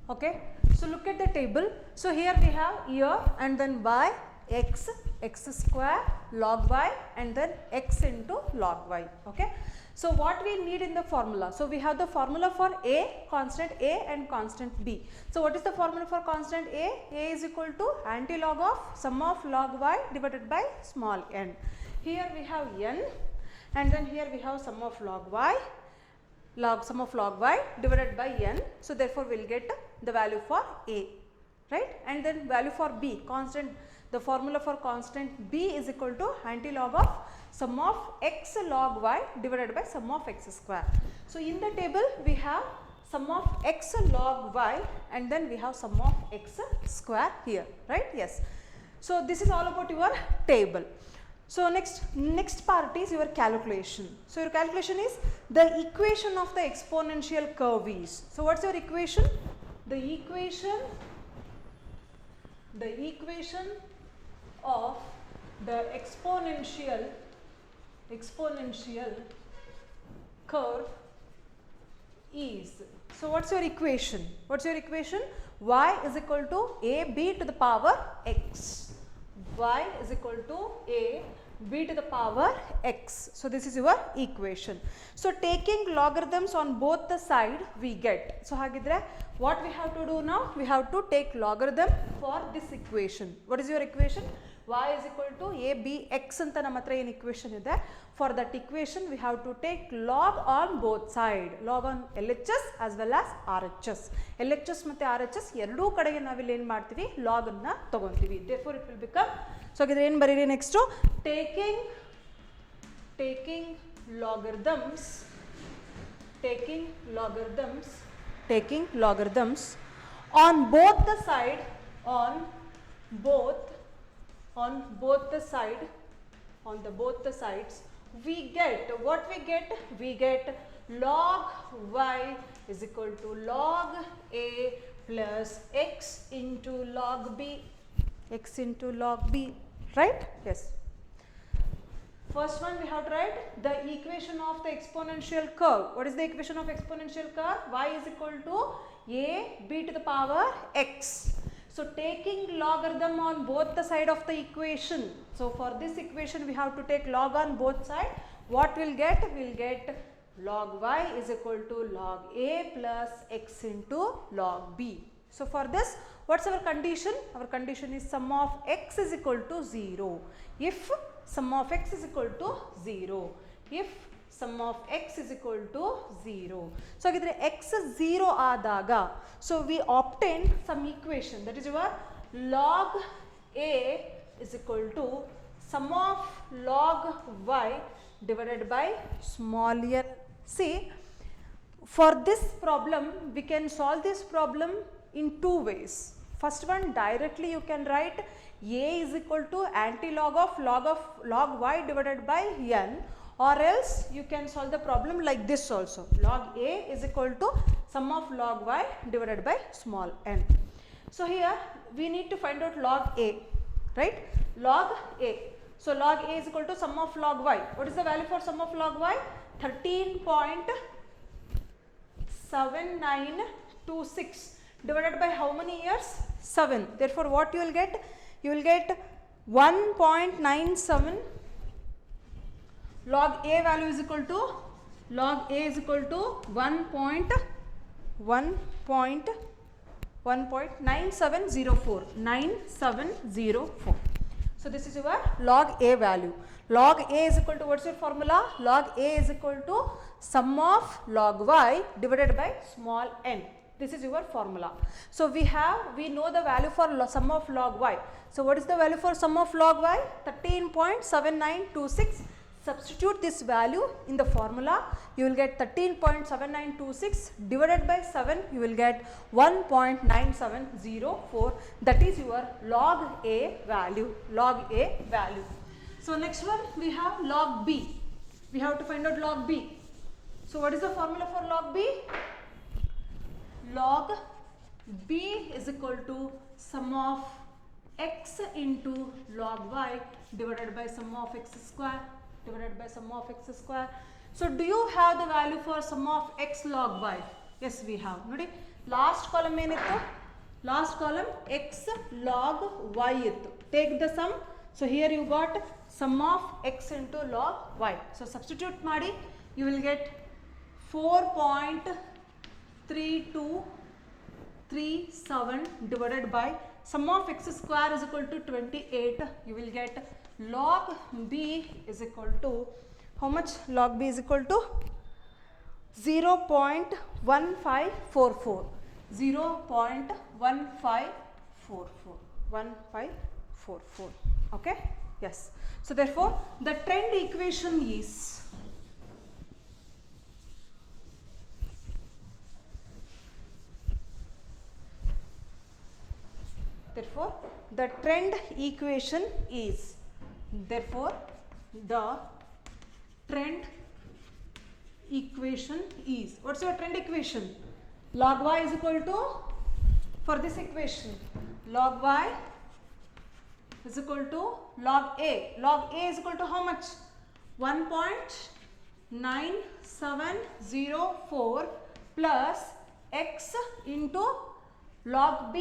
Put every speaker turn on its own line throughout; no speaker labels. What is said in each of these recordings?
Okay, so look at the table. So here we have year and then y, x, x square, log y, and then x into log y. Okay, so what we need in the formula? So we have the formula for a, constant a and constant b. So what is the formula for constant a? A is equal to antilog of sum of log y divided by small n. Here we have n, and then here we have sum of log y, sum of log y divided by n. So therefore we will get the value for a, right? And then value for b, constant, the formula for constant b is equal to antilog of sum of x log y divided by sum of x square. So in the table we have sum of x log y and then we have sum of x square here, right? Yes. So this is all about your table. So next part is your calculation. So your calculation is the equation of the exponential curve is. So what's your equation? The equation of the exponential curve is. So what's your equation? What's your equation? Y is equal to ab to the power x. Y is equal to a b to the power x. So this is your equation. So taking logarithms on both the side we get. So hagidre what we have to do now? We have to take logarithm for this equation. What is your equation? Y is equal to a b x anta nama hatra ಏನು equation ಇದೆ. For that equation we have to take log on both side. Log on LHS as well as RHS. LHS ಮತ್ತೆ RHS ಎರಡೂ ಕಡೆಗೆ ನಾವಿಲ್ಲಿ ಏನು ಮಾಡ್ತೀವಿ? log ಅನ್ನ ತಗೊಂತೀವಿ. Therefore it will become, so ಹಾಗಿದ್ರೆ ಏನು ಬರೀರಿ next? taking logarithms on both the side, on both the sides we get what we get? We get log y is equal to log a plus x into log b, right? Yes. First one we have to write the equation of the exponential curve. What is the equation of exponential curve? Y is equal to a b to the power x. So taking logarithm on both the side of the equation. So for this equation we have to take log on both sides. What we'll get? We'll get log y is equal to log a plus x into log b. So for this, what's our condition? Our condition is sum of x is equal to 0. If sum of x is equal to 0. If sum of x is equal to 0. So ಹಾಗಿದ್ರೆ x 0 ಆದಾಗ, so we obtain some equation, that is your log a is equal to sum of log y divided by small n. See, for this problem we can solve this problem in two ways. First one, directly you can write a is equal to antilog of log y divided by n, or else you can solve the problem like this also. Log a is equal to sum of log y divided by small n. So here we need to find out log a, right? Log a. So log a is equal to sum of log y. What is the value for sum of log y? 13.7926 divided by how many years? 7. Therefore what you will get? You will get 1.97. Log a value is equal to 1.9704. So this is your log a value. Log a is equal to, what's your formula? Log a is equal to sum of log y divided by small n. This is your formula. So we know the value for sum of log y. So what is the value for sum of log y? 13.7926. Substitute this value in the formula. You will get 13.7926 divided by 7. You will get 1.9704. That is your log a value. So next one we have log b. We have to find out log b. So what is the formula for log b? Log b is equal to sum of x into log y divided by sum of x square. So do you have the value for sum of x log y? Yes, we have. ನೋಡಿ last column ಏನಿತ್ತು? Last column x log y ಇತ್ತು. Take the sum. So here you got sum of x into log y. So substitute ಮಾಡಿ, you will get 4.3237 divided by sum of x square is equal to 28. You will get log b is equal to, how much? Log b is equal to 0.1544. 0.1544. Okay? Yes. So therefore the trend equation is, therefore the trend equation is, therefore the trend equation is, what's your trend equation? Log y is equal to, for this equation, log y is equal to log a. Log a is equal to how much? 1.9704 plus x into log b.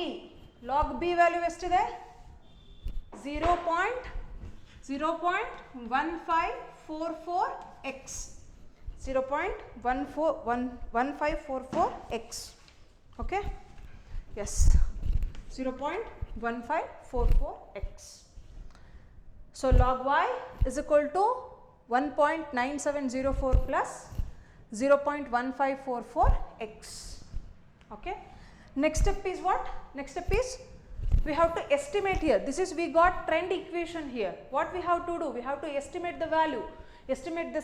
Log b value ಎಷ್ಟಿದೆ? 0.1544x. 0.1544x. Okay? Yes. 0.1544x. So log y is equal to 1.9704 plus 0.1544x. Okay? Next step is what? Next step is we have to estimate here. This is, we got trend equation here. What we have to do? We have to estimate the value, estimate the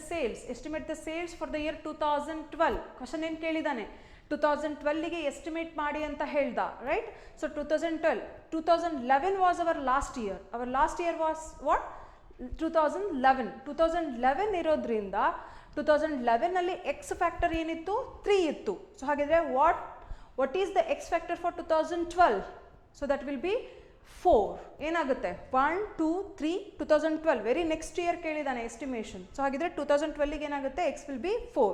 sales for the year 2012. Question ಏನು ಕೇಳಿದಾನೆ? 2012 ಗೆ estimate ಮಾಡಿ ಅಂತ ಹೇಳ್ದ, right? So 2011 was our last year. Our last year was what? 2011 ಇರೋದ್ರಿಂದ 2011 ನಲ್ಲಿ x factor ಏನಿತ್ತು? 3 ಇತ್ತು. So ಹಾಗಿದ್ರೆ what is the x factor for 2012? So that will be 4. ಏನಾಗುತ್ತೆ? 1 2 3 2012 ವೆರಿ ನೆಕ್ಸ್ಟ್ ಇಯರ್ ಕೇಳಿದಾನೆ ಎಸ್ಟಿಮೇಷನ್. ಸೊ ಹಾಗಿದ್ರೆ 2012 ಗೆ ಏನಾಗುತ್ತೆ? x will be 4.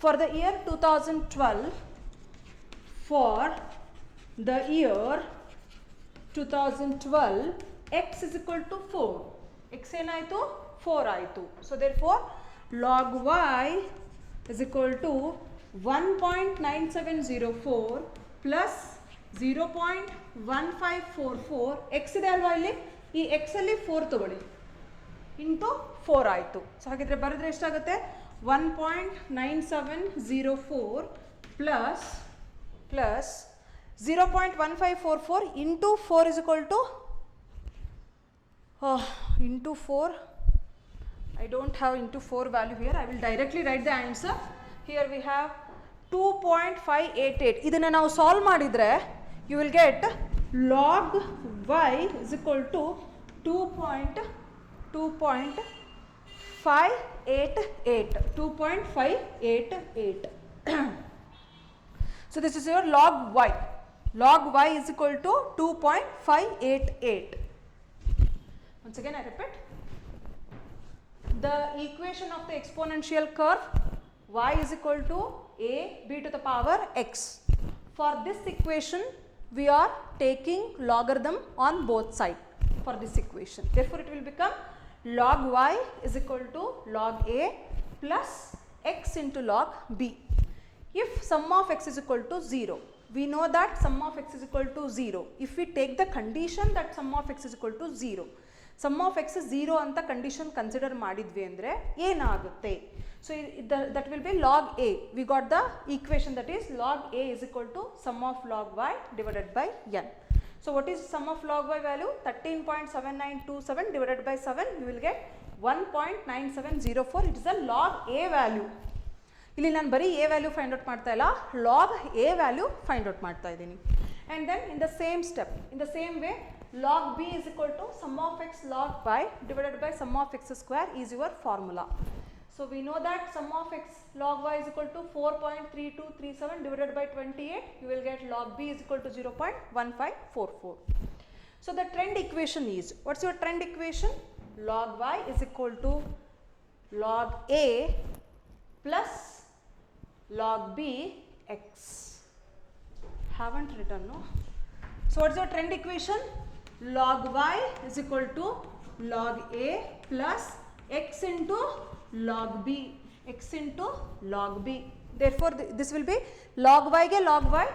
For the year 2012, for the year 2012 x is equal to 4. x ಏನಾಯಿತು? 4 ಆಯಿತು. So therefore log y is equal to 1.9704 plus 0.1544 x ಇದೆ ಅಲ್ವಾ ಇಲ್ಲಿ? ಈ x ಅಲ್ಲಿ 4 ತಗೊಳ್ಳಿ, ಇಂಟು 4 ಆಯಿತು. ಸೊ ಹಾಗಿದ್ರೆ ಬರೆದ್ರೆ ಎಷ್ಟಾಗುತ್ತೆ? 1.9704 plus 0.1544 into 4 is equal to into 4. I don't have into 4 value here. I will directly write the answer. Here we have 2.588. ಇದನ್ನ ನಾವು ಸಾಲ್ವ್ ಮಾಡಿದ್ರೆ you will get log y is equal to 2.588. So this is your log y. Log y is equal to 2.588. Once again I repeat. The equation of the exponential curve y is equal to a b to the power x. For this equation we are taking logarithm on both sides for this equation. Therefore it will become log y is equal to log a plus x into log b. If sum of x is equal to 0, we know that sum of x is equal to 0. If we take the condition that sum of x is equal to 0, sum of x is 0 ಅಂತ condition consider ಮಾಡಿದ್ವಿ ಅಂದರೆ ಏನಾಗುತ್ತೆ? So that will be log a. We got the equation that is log a is equal to sum of log y divided by n. So what is sum of log y value? 13.7927 divided by 7, you will get 1.9704. It is a log a value. ಇಲ್ಲಿ ನಾನು ಬರೀ a value find out ಮಾಡ್ತಾ ಇಲ್ಲ, log a value find out ಮಾಡ್ತಾ ಇದ್ದೀನಿ. And then in the same step, in the same way, log b is equal to sum of x log y divided by sum of x square is your formula. So we know that sum of x log y is equal to 4.3237 divided by 28. You will get log b is equal to 0.1544. So the trend equation is, what's your trend equation? Log y is equal to log a plus log b x. Haven't written, no? So what's your trend equation? Log y is equal to log a plus x into log b. X into log b. Therefore, this will be log y ge log y.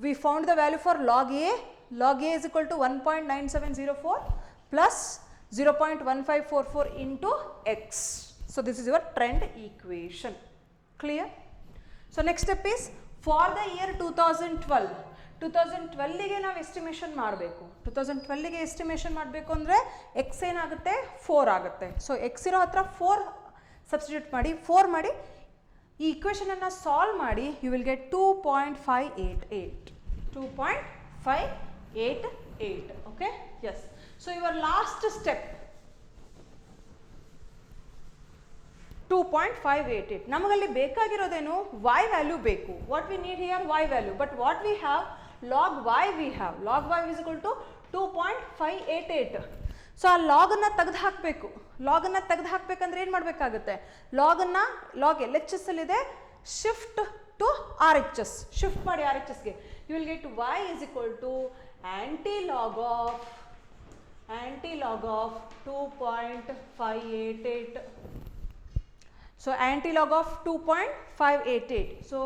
We found the value for log a. Log a is equal to 1.9704 plus 0.1544 into x. So this is your trend equation. Clear? So next step is for the year 2012. 2012 ಗೆ ನಾವು estimation ಮಾಡಬೇಕು. 2012 ಗೆ estimation ಮಾಡಬೇಕು ಅಂದರೆ X ಏನಾಗುತ್ತೆ 4 ಆಗುತ್ತೆ. So X ಇರೋ ಹತ್ರ 4 ಸಬ್ಸ್ಟಿಟ್ಯೂಟ್ ಮಾಡಿ 4 ಮಾಡಿ ಈ ಇಕ್ವೇಷನ್ ಅನ್ನು ಸಾಲ್ವ್ ಮಾಡಿ you will get 2.588. 2.588. Okay, yes. So your last step 2.588. ನಮಗಲ್ಲಿ ಬೇಕಾಗಿರೋದೇನು y ವ್ಯಾಲ್ಯೂ ಬೇಕು. What we need here y value. But what we have log y we have. Log y is equal to 2.588. So ಆ ಲಾಗನ್ನು ತೆಗೆದು ಹಾಕಬೇಕು. ಲಾಗನ್ನು ತೆಗೆದು ಹಾಕಬೇಕಂದ್ರೆ ಏನು ಮಾಡಬೇಕಾಗುತ್ತೆ? ಲಾಗನ್ನು ಲಾಗ್ ಎಲ್ ಎಚ್ ಎಸ್ ಅಲ್ಲಿದೆ, shift to R H S. Shift ಮಾಡಿ ಆರ್ ಎಚ್ ಎಸ್ಗೆ you will get y is equal to anti log of 2.588. So anti-log of 2.588. So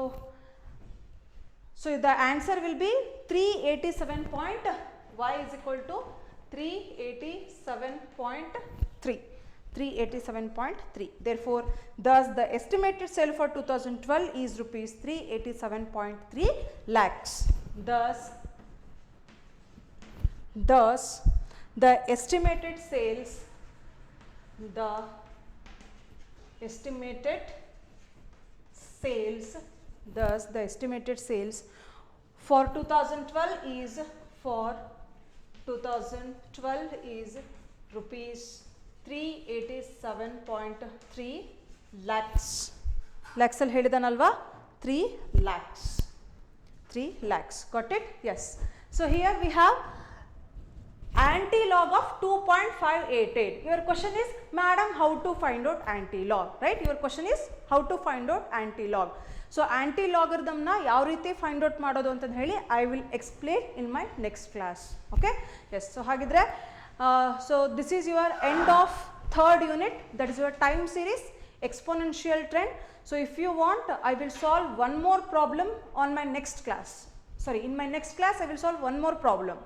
the answer will be 387. Y is equal to 387.3. 387.3. Therefore, thus the estimated sale for 2012 is rupees 387.3 lakhs. Thus the estimated sales for 2012 is rupees 387.3 lakhs. Lakhs ಅಲ್ಲಿ ಹೇಳಿದಾನಲ್ವಾ 3 lakhs. Got it? Yes. So here we have anti-log of 2.588. Your question is, madam, how to find out anti-log, right? Your question is how to find out anti-log. So anti-logarithm na yav riti find out ಮಾಡೋದು ಅಂತ ಹೇಳಿ I will explain in my next class. Okay? Yes. So hagidre so this is your end of third unit, that is your time series exponential trend. So if you want, I will solve one more problem on my next class. Sorry, in my next class I will solve one more problem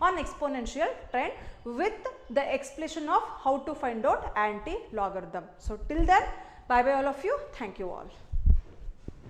on exponential trend with the explanation of how to find out anti-logarithm. So till then, bye bye all of you. Thank you all.